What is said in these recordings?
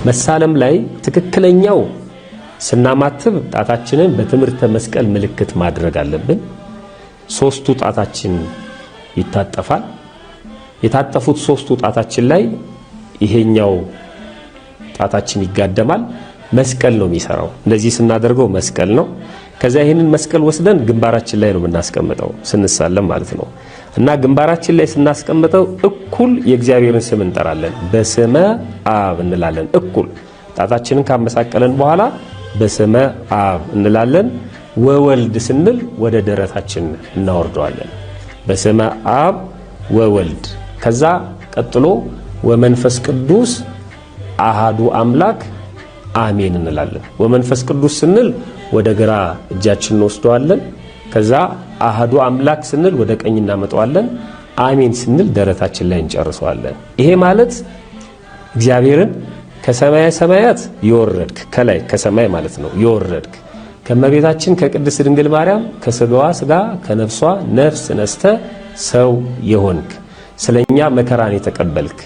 መሳለም ላይ ትክክለኛው ስናማትብ ጣታችንን በትምህርተ መስቀል ምልክት ማድረግ አለብን። ሶስቱ ጣታችን ይታጠፋል። የታጠፉት ሶስቱ ጣታችን ላይ ይሄኛው ጣታችን ይጋደማል። መስቀል ነው የሚሰራው። እንደዚህ ስናደርገው መስቀል ነው። ከዛ ይሄንን መስቀል ወስደን ግንባራችን ላይ ነው የምናስቀምጠው ስንሳለም ማለት ነው። እና ግንባራችን ላይ ስናስቀምጠው እኩል የእግዚአብሔርን ስም እንጠራለን። በስመ አብ እንላለን። እኩል ጣታችንን ካመሳቀለን በኋላ በስመ አብ እንላለን። ወወልድ ስንል ወደ ደረታችን እናወርደዋለን። በስመ አብ ወወልድ። ከዛ ቀጥሎ ወመንፈስ ቅዱስ አሃዱ አምላክ አሜን እንላለን። ወመንፈስ ቅዱስ ስንል ወደ ግራ እጃችን እንወስደዋለን። ከዛ አሃዱ አምላክ ስንል ወደ ቀኝ እናመጣዋለን። አሜን ስንል ደረታችን ላይ እንጨርሰዋለን። ይሄ ማለት እግዚአብሔርን ከሰማየ ሰማያት የወረድክ ከላይ ከሰማይ ማለት ነው የወረድክ ከመቤታችን ከቅድስት ድንግል ማርያም ከስጋዋ ስጋ ከነፍሷ ነፍስ ነስተ ሰው የሆንክ ስለኛ መከራን የተቀበልክ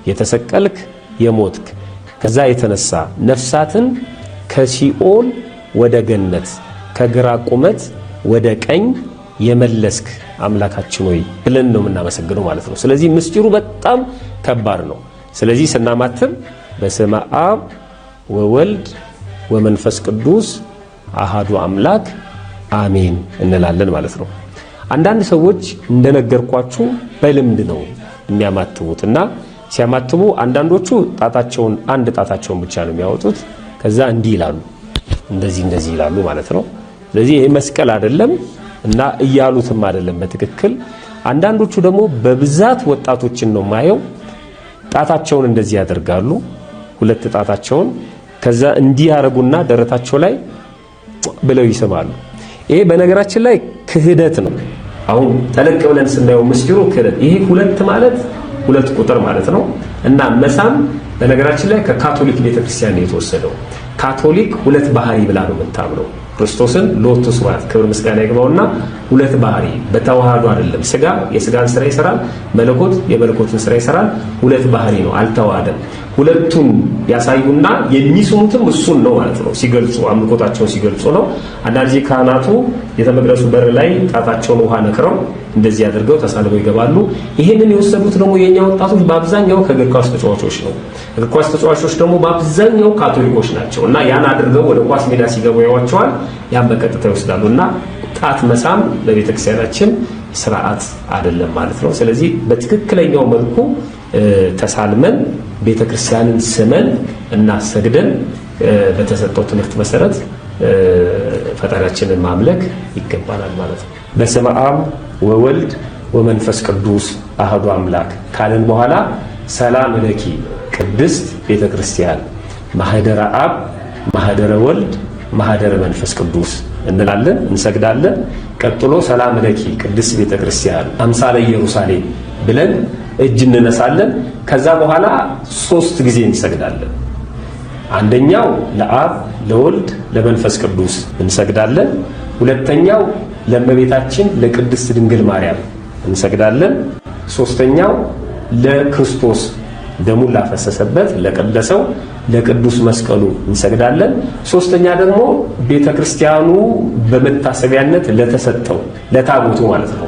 የተሰቀልክ የሞትክ ከዛ የተነሳ ነፍሳትን ከሲኦል ወደ ገነት ከግራ ቁመት ወደ ቀኝ የመለስክ አምላካችን ሆይ ብለን ነው የምናመሰግነው ማለት ነው። ስለዚህ ምስጢሩ በጣም ከባድ ነው። ስለዚህ ስናማትብ በስመ አብ ወወልድ ወመንፈስ ቅዱስ አሃዱ አምላክ አሜን እንላለን ማለት ነው። አንዳንድ ሰዎች እንደነገርኳችሁ በልምድ ነው የሚያማትቡትና ሲያማትቡ አንዳንዶቹ ጣታቸውን አንድ ጣታቸውን ብቻ ነው የሚያወጡት። ከዛ እንዲህ ይላሉ፣ እንደዚህ ይላሉ ማለት ነው። ስለዚህ ይሄ መስቀል አይደለም እና እያሉትም አይደለም በትክክል። አንዳንዶቹ ደግሞ በብዛት ወጣቶችን ነው ማየው ጣታቸውን እንደዚህ ያደርጋሉ፣ ሁለት ጣታቸውን ከዛ እንዲህ ያረጉና ደረታቸው ላይ ብለው ይስማሉ። ይሄ በነገራችን ላይ ክህደት ነው። አሁን ተለቅ ብለን ስናየው ምስጢሩ ክህደት። ይሄ ሁለት ማለት ሁለት ቁጥር ማለት ነው እና መሳም በነገራችን ላይ ከካቶሊክ ቤተክርስቲያን ነው የተወሰደው። ካቶሊክ ሁለት ባህሪ ብላ ነው የምታምነው። ክርስቶስን ሎቱ ስብሐት ክብር ምስጋና ይግባውና ሁለት ባህሪ በተዋሃዱ አይደለም። ስጋ የስጋን ስራ ይሰራል፣ መለኮት የመለኮትን ስራ ይሰራል። ሁለት ባህሪ ነው፣ አልተዋሃደም። ሁለቱን ያሳዩና የሚስሙትም እሱን ነው ማለት ነው። ሲገልጹ አምልኮታቸውን ሲገልጹ ነው። አንዳንድ ጊዜ ካህናቱ የተመቅደሱ በር ላይ ጣታቸውን ውሃ ነክረው እንደዚህ አድርገው ተሳልመው ይገባሉ። ይሄንን የወሰዱት ደግሞ የኛ ወጣቶች በአብዛኛው ከእግር ኳስ ተጫዋቾች ነው። እግር ኳስ ተጫዋቾች ደግሞ በአብዛኛው ካቶሊኮች ናቸው እና ያን አድርገው ወደ ኳስ ሜዳ ሲገቡ ያዋቸዋል። ያን በቀጥታ ይወስዳሉ እና ጣት መሳም በቤተክርስቲያናችን ስርዓት አይደለም ማለት ነው። ስለዚህ በትክክለኛው መልኩ ተሳልመን ቤተክርስቲያንን ስመን እና ሰግደን በተሰጠው ትምህርት መሰረት ፈጣሪያችንን ማምለክ ይገባናል ማለት ነው። በስመ አብ ወወልድ ወመንፈስ ቅዱስ አሐዱ አምላክ ካልን በኋላ ሰላም ለኪ ቅድስት ቤተክርስቲያን ማህደረ አብ ማህደረ ወልድ ማህደረ መንፈስ ቅዱስ እንላለን፣ እንሰግዳለን። ቀጥሎ ሰላም ለኪ ቅድስት ቤተክርስቲያን አምሳለ ኢየሩሳሌም ብለን እጅ እንነሳለን። ከዛ በኋላ 3 ጊዜ እንሰግዳለን። አንደኛው ለአብ ለወልድ ለመንፈስ ቅዱስ እንሰግዳለን። ሁለተኛው ለእመቤታችን ለቅድስት ድንግል ማርያም እንሰግዳለን። ሶስተኛው ለክርስቶስ ደሙን ላፈሰሰበት ለቀደሰው ለቅዱስ መስቀሉ እንሰግዳለን። ሶስተኛ ደግሞ ቤተክርስቲያኑ በመታሰቢያነት ለተሰጠው ለታቦቱ ማለት ነው።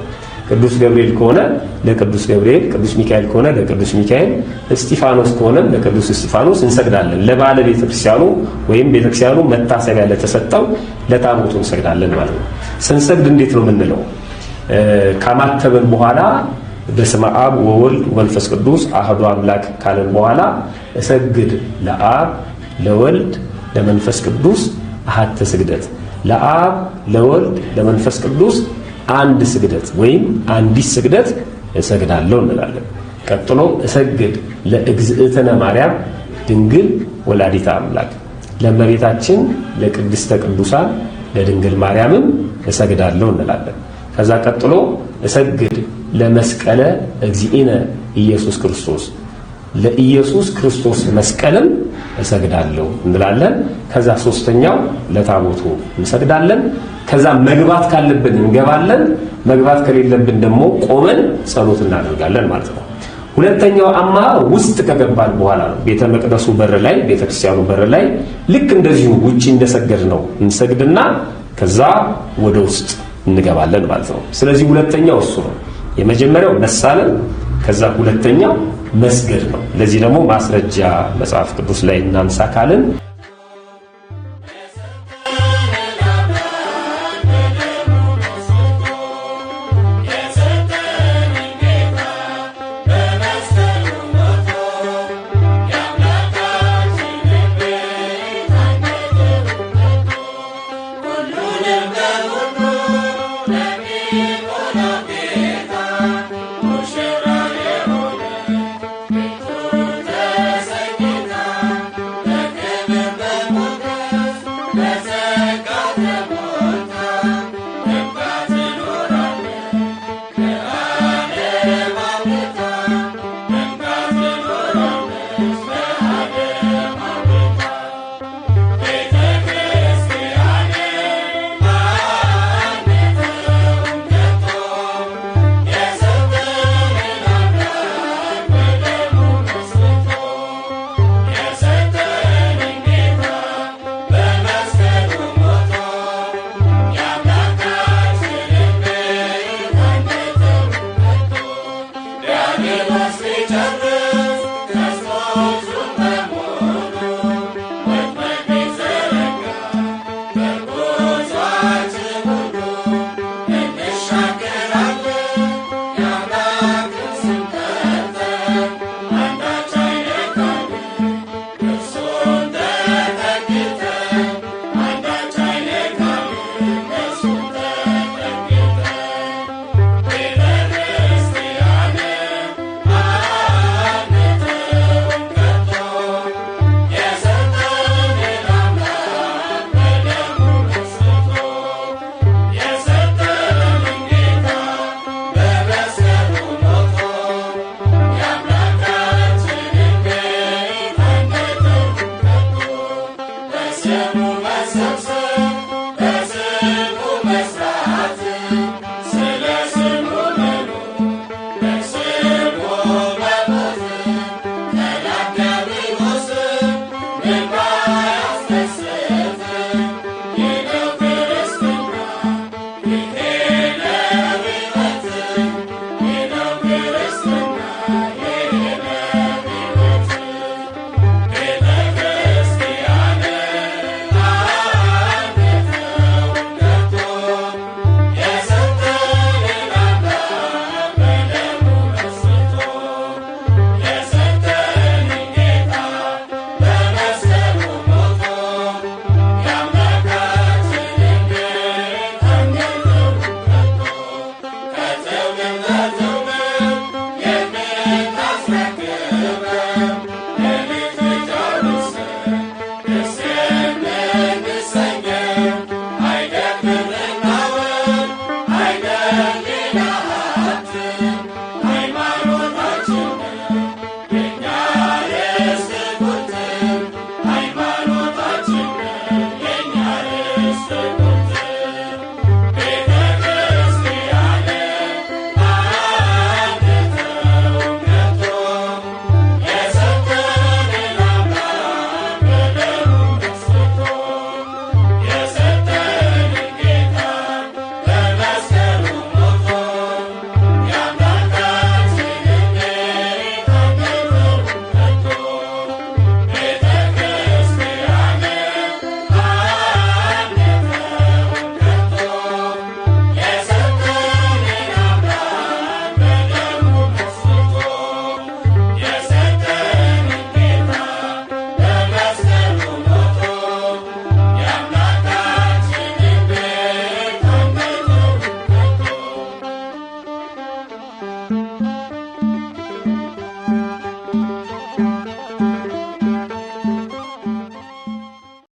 ቅዱስ ገብርኤል ከሆነ ለቅዱስ ገብርኤል፣ ቅዱስ ሚካኤል ከሆነ ለቅዱስ ሚካኤል፣ እስጢፋኖስ ከሆነ ለቅዱስ እስጢፋኖስ እንሰግዳለን። ለባለ ቤተክርስቲያኑ ወይም ቤተክርስቲያኑ መታሰቢያ ለተሰጠው ለታቦቱ እንሰግዳለን ማለት ነው። ስንሰግድ እንዴት ነው የምንለው? ካማተብን በኋላ በስመ አብ ወወልድ ወመንፈስ ቅዱስ አሐዱ አምላክ ካልን በኋላ እሰግድ ለአብ ለወልድ ለመንፈስ ቅዱስ አሐተ ስግደት፣ ለአብ ለወልድ ለመንፈስ ቅዱስ አንድ ስግደት ወይም አንዲት ስግደት እሰግዳለሁ እንላለን። ቀጥሎ እሰግድ ለእግዝእትነ ማርያም ድንግል ወላዲተ አምላክ፣ ለእመቤታችን ለቅድስተ ቅዱሳን ለድንግል ማርያምም እሰግዳለሁ እንላለን። ከዛ ቀጥሎ እሰግድ ለመስቀለ እግዚእነ ኢየሱስ ክርስቶስ፣ ለኢየሱስ ክርስቶስ መስቀልም እሰግዳለሁ እንላለን። ከዛ ሶስተኛው ለታቦቱ እንሰግዳለን። ከዛ መግባት ካለብን እንገባለን፣ መግባት ከሌለብን ደግሞ ቆመን ጸሎት እናደርጋለን ማለት ነው። ሁለተኛው አማራር ውስጥ ከገባን በኋላ ነው። ቤተ መቅደሱ በር ላይ፣ ቤተክርስቲያኑ በር ላይ ልክ እንደዚሁ ውጪ እንደሰገድ ነው እንሰግድና ከዛ ወደ ውስጥ እንገባለን ማለት ነው። ስለዚህ ሁለተኛው እሱ ነው። የመጀመሪያው መሳለም፣ ከዛ ሁለተኛው መስገድ ነው። ለዚህ ደግሞ ማስረጃ መጽሐፍ ቅዱስ ላይ እናንሳ ካልን